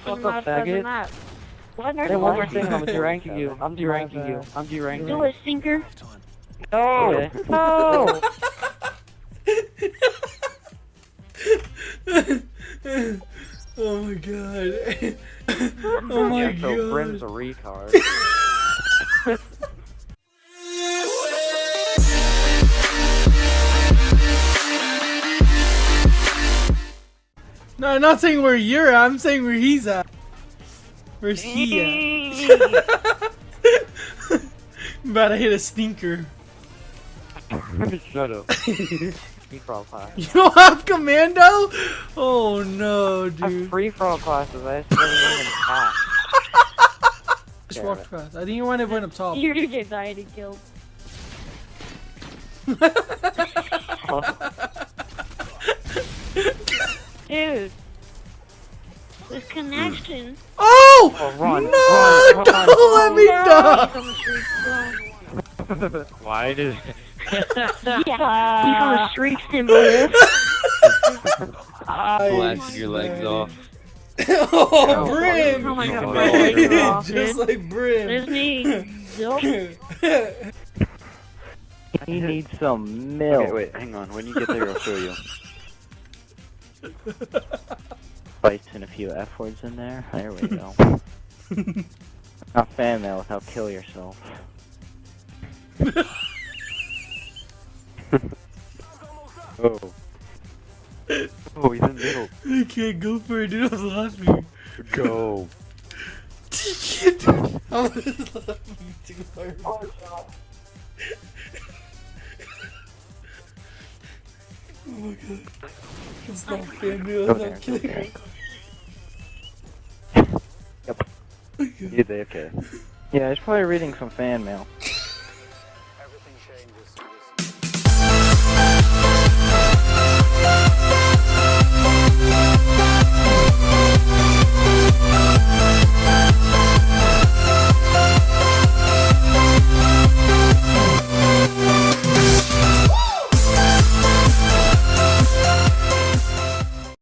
What's up, faggot? Hey, one more thing, I'm deranking you. I'm deranking you. I'm deranking you. Do it, stinker. No! No! Oh my god. Oh my Yeah, so Brim's god. a retard. No, I'm not saying where you're at, I'm saying where he's at. Where's he at? I'm about to hit a stinker. Shut up. Free-for-all class. You don't have commando? Oh no, I have dude. free-for-all classes, I have to go in half. Just walk past. I think you want to win up top. You're gonna get dieted killed. Dude. This connection. Oh! Oh, run, No! run, Don't let me die! Why did... Yeah, he's on the street symbol. Blasting your legs off. Oh, Brim! Oh my god, Oh, my legs are no. off, Just dude. like Brim. There's me. Nope. He needs some milk. Okay, wait, hang on. When you get there, I'll show you. Bites and a few F words in there. There we go. Not fan mail without kill yourself. Oh. Oh, he's in the middle. I can't go for it, dude. I was laughing. Go. I was laughing too hard. Oh my god. It's not fan mail, Go I'm there, not go kidding. there. Yep. Okay. You're there, okay. Yeah, he's probably reading some fan mail. Everything changes.